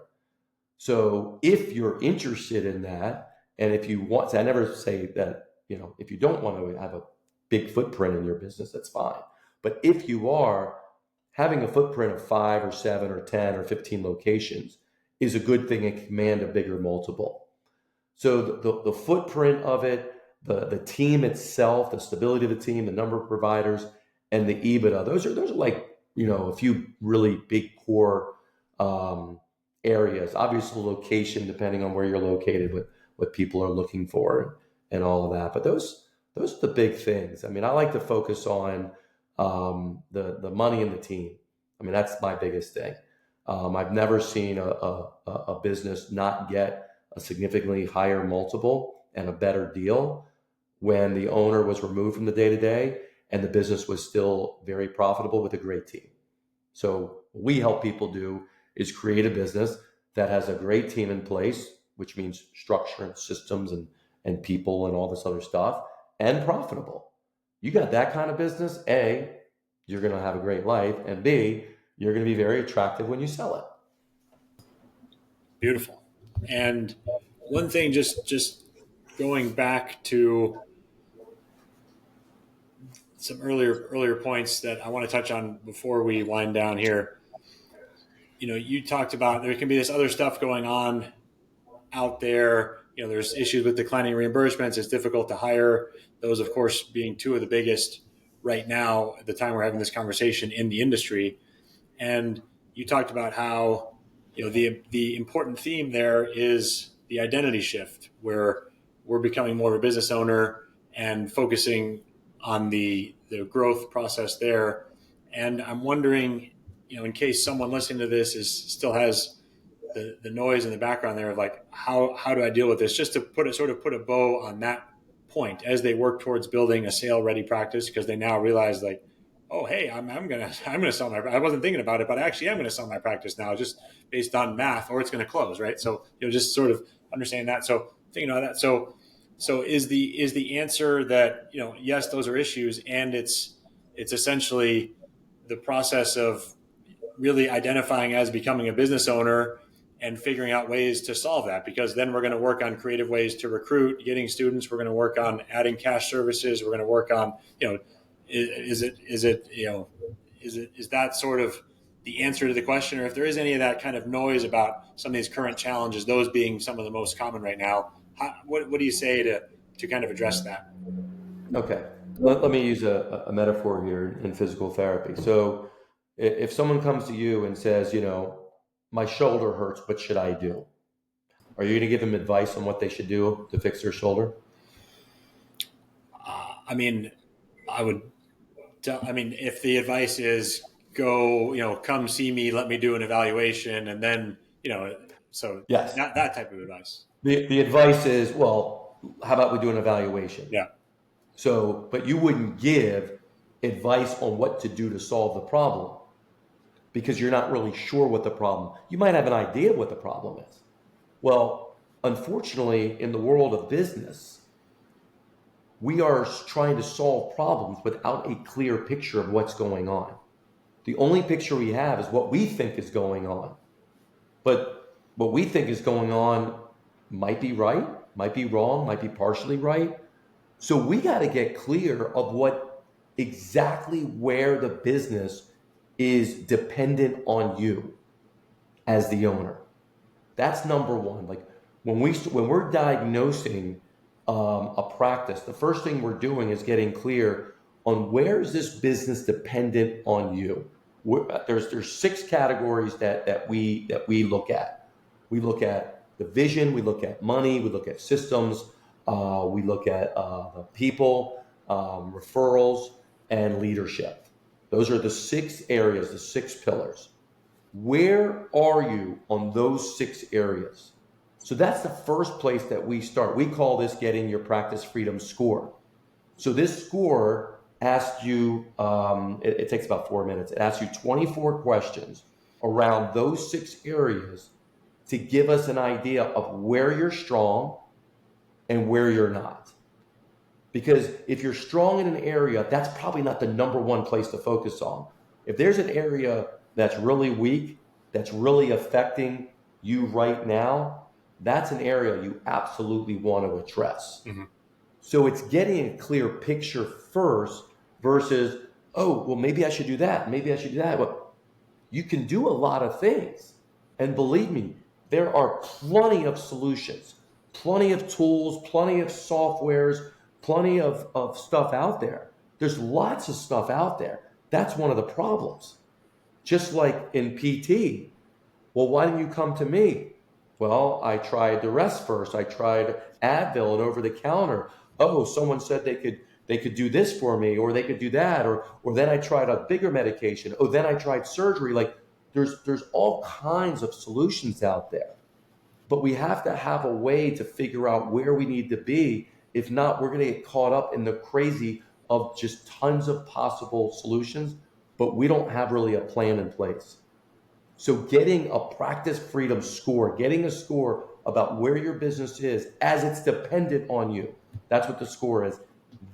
So if you're interested in that, and if you want to, I never say that, if you don't want to have a big footprint in your business, that's fine. But if you are, having a footprint of 5 or 7 or 10 or 15 locations is a good thing and command a bigger multiple. So the footprint of it, the team itself, the stability of the team, the number of providers, and the EBITDA, those are like, a few really big core areas. Obviously, location, depending on where you're located, what people are looking for and all of that. But those are the big things. I mean, I like to focus on the money in the team. I mean, that's my biggest thing. I've never seen a business not get a significantly higher multiple and a better deal when the owner was removed from the day-to-day and the business was still very profitable with a great team. So what we help people do is create a business that has a great team in place, which means structure and systems and people and all this other stuff, and profitable. You got that kind of business, A, you're going to have a great life, and B, you're going to be very attractive when you sell it. Beautiful. And one thing, just going back to some earlier points that I want to touch on before we wind down here. You talked about there can be this other stuff going on out there. There's issues with declining reimbursements. It's difficult to hire. Those, of course, being two of the biggest right now at the time we're having this conversation in the industry. And you talked about how, the important theme there is the identity shift, where we're becoming more of a business owner and focusing on the growth process there. And I'm wondering, in case someone listening to this still has the noise in the background there of like, how do I deal with this? Just to put a bow on that point as they work towards building a sale ready practice, because they now realize like, oh, hey, I'm gonna sell my. I wasn't thinking about it, but actually, I'm gonna sell my practice now, just based on math, or it's gonna close, right? So just sort of understanding that. So thinking about that. So is the answer that yes, those are issues, and it's essentially the process of really identifying as becoming a business owner and figuring out ways to solve that, because then we're going to work on creative ways to recruit, getting students. We're going to work on adding cash services. We're going to work on, is that sort of the answer to the question? Or if there is any of that kind of noise about some of these current challenges, those being some of the most common right now, what do you say to kind of address that? Okay. Let me use a metaphor here in physical therapy. So if someone comes to you and says, my shoulder hurts, what should I do? Are you going to give them advice on what they should do to fix their shoulder? I mean, if the advice is go, come see me, let me do an evaluation, and then, so yes, that type of advice. The advice is, well, how about we do an evaluation? Yeah. So, but you wouldn't give advice on what to do to solve the problem because you're not really sure what the problem. You might have an idea what the problem is. Well, unfortunately, in the world of business, we are trying to solve problems without a clear picture of what's going on. The only picture we have is what we think is going on. But what we think is going on might be right, might be wrong, might be partially right. So we got to get clear of what exactly where the business is dependent on you as the owner. That's number one. Like when we're diagnosing a practice, the first thing we're doing is getting clear on where is this business dependent on you. There's 6 categories that we look at. We look at the vision, we look at money, we look at systems, we look at the people, referrals, and leadership. Those are the 6 areas, the 6 pillars. Where are you on those 6 areas? So that's the first place that we start. We call this getting your practice freedom score. So this score asks you, it takes about 4 minutes. It asks you 24 questions around those 6 areas to give us an idea of where you're strong and where you're not. Because if you're strong in an area, that's probably not the number one place to focus on. If there's an area that's really weak, that's really affecting you right now, that's an area you absolutely want to address. Mm-hmm. So it's getting a clear picture first versus, oh, well, maybe I should do that. Maybe I should do that. Well, you can do a lot of things. And believe me, there are plenty of solutions, plenty of tools, plenty of softwares, plenty of stuff out there. There's lots of stuff out there. That's one of the problems. Just like in PT, well, why didn't you come to me? Well, I tried the rest first. I tried Advil and over the counter. Oh, someone said they could do this for me, or they could do that, or then I tried a bigger medication. Oh, then I tried surgery. Like there's all kinds of solutions out there. But we have to have a way to figure out where we need to be. If not, we're going to get caught up in the crazy of just tons of possible solutions, but we don't have really a plan in place. So getting a practice freedom score, getting a score about where your business is as it's dependent on you, that's what the score is.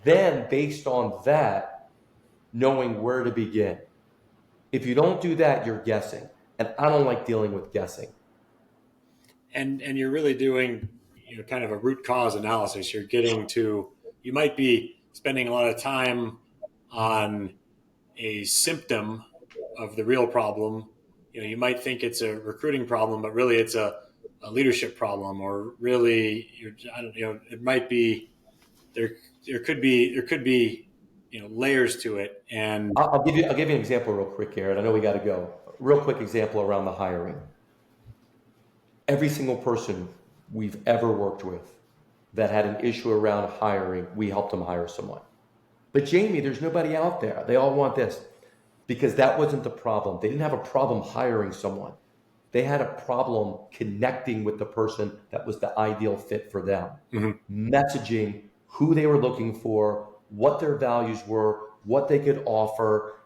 Then based on that, knowing where to begin. If you don't do that, you're guessing. And I don't like dealing with guessing. And you're really doing, kind of a root cause analysis. You're getting to, you might be spending a lot of time on a symptom of the real problem. You might think it's a recruiting problem, but really it's a leadership problem, or really, it might be, there could be, layers to it. And I'll give you an example real quick, Garrett. I know we got to go. Real quick example around the hiring. Every single person we've ever worked with that had an issue around hiring, we helped them hire someone. But Jamey, there's nobody out there. They all want this. Because that wasn't the problem. They didn't have a problem hiring someone. They had a problem connecting with the person that was the ideal fit for them. Mm-hmm. Messaging who they were looking for, what their values were, what they could offer,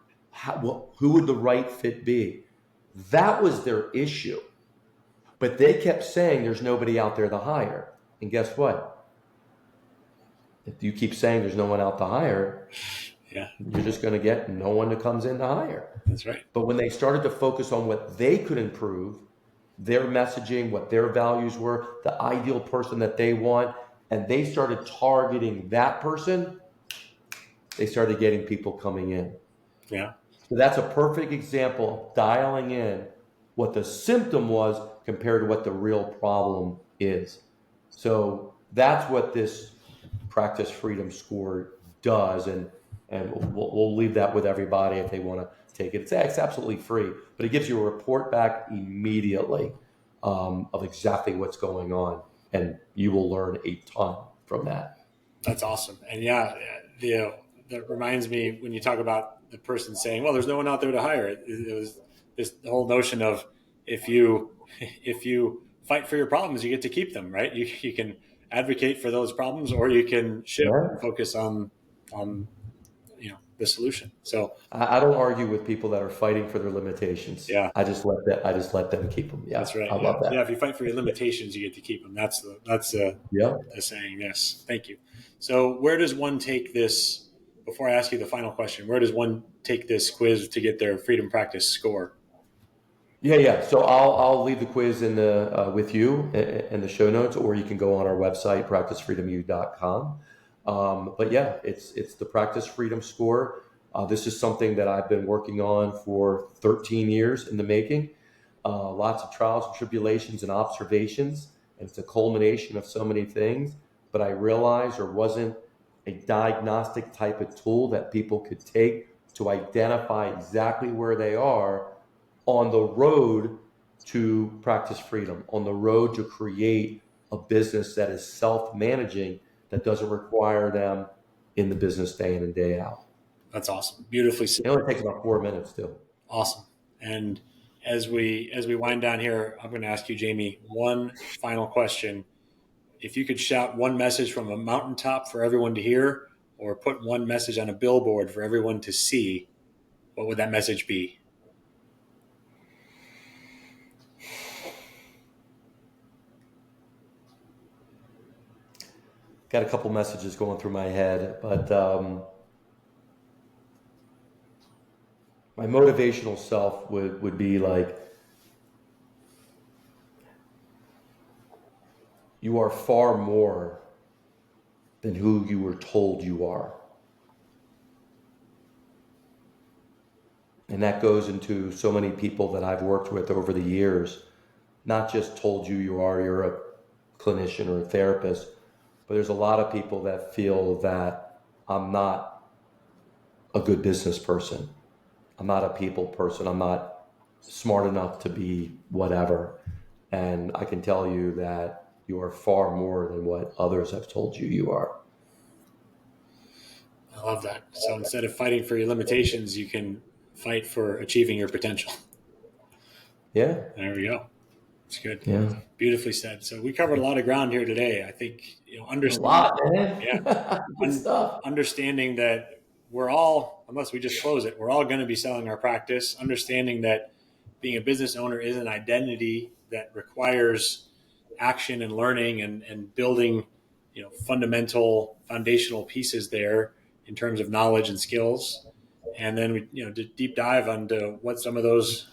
who would the right fit be. That was their issue. But they kept saying there's nobody out there to hire. And guess what? If you keep saying there's no one out to hire, you're just going to get no one that comes in to hire. That's right. But when they started to focus on what they could improve, their messaging, what their values were, the ideal person that they want, and they started targeting that person, they started getting people coming in. Yeah. So that's a perfect example of dialing in what the symptom was compared to what the real problem is. So that's what this practice freedom score does. And we'll leave that with everybody if they want to take it. It's absolutely free, but it gives you a report back immediately of exactly what's going on, and you will learn a ton from that. That's awesome. And that reminds me when you talk about the person saying, well, there's no one out there to hire. It was this whole notion of if you fight for your problems, you get to keep them, right? You can advocate for those problems, or you can shift and focus on the solution. So I don't argue with people that are fighting for their limitations. Yeah, I just let them keep them. Yeah, that's right. I love that. Yeah, if you fight for your limitations, you get to keep them. That's the saying. Yes, thank you. So where does one take this? Before I ask you the final question, where does one take this quiz to get their freedom practice score? Yeah. So I'll leave the quiz in the with you in the show notes, or you can go on our website, practicefreedomu.com. But yeah, it's the practice freedom score. This is something that I've been working on for 13 years in the making. Lots of trials and tribulations and observations, and it's a culmination of so many things. But I realized there wasn't a diagnostic type of tool that people could take to identify exactly where they are on the road to practice freedom, on the road to create a business that is self-managing, that doesn't require them in the business day in and day out. That's awesome. Beautifully said. It only takes about 4 minutes too. Awesome. And as we wind down here, I'm going to ask you, Jamey, one final question. If you could shout one message from a mountaintop for everyone to hear, or put one message on a billboard for everyone to see, what would that message be? Got a couple messages going through my head, but my motivational self would be like, you are far more than who you were told you are. And that goes into so many people that I've worked with over the years, not just told you are, you're a clinician or a therapist, but there's a lot of people that feel that I'm not a good business person. I'm not a people person. I'm not smart enough to be whatever. And I can tell you that you are far more than what others have told you you are. I love that. So instead of fighting for your limitations, you can fight for achieving your potential. Yeah. There we go. It's good. Yeah. Beautifully said. So we covered a lot of ground here today. I think, A lot, man. Yeah. Good stuff. Understanding that we're all, unless we just close it, we're all going to be selling our practice. Understanding that being a business owner is an identity that requires action and learning and building, fundamental foundational pieces there in terms of knowledge and skills. And then we, did deep dive onto what some of those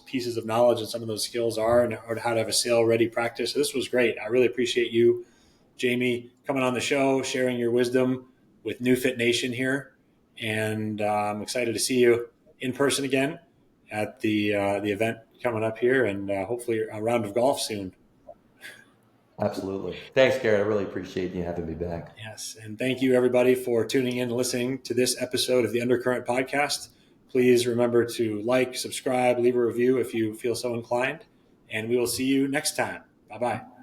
pieces of knowledge and some of those skills are, and how to have a sale ready practice. So this was great. I really appreciate you, Jamey, coming on the show, sharing your wisdom with NeuFit Nation here. And I'm excited to see you in person again at the event coming up here, and hopefully a round of golf soon. Absolutely. Thanks, Garrett. I really appreciate you having me back. Yes. And thank you, everybody, for tuning in and listening to this episode of the Undercurrent Podcast. Please remember to like, subscribe, leave a review if you feel so inclined. And we will see you next time. Bye-bye.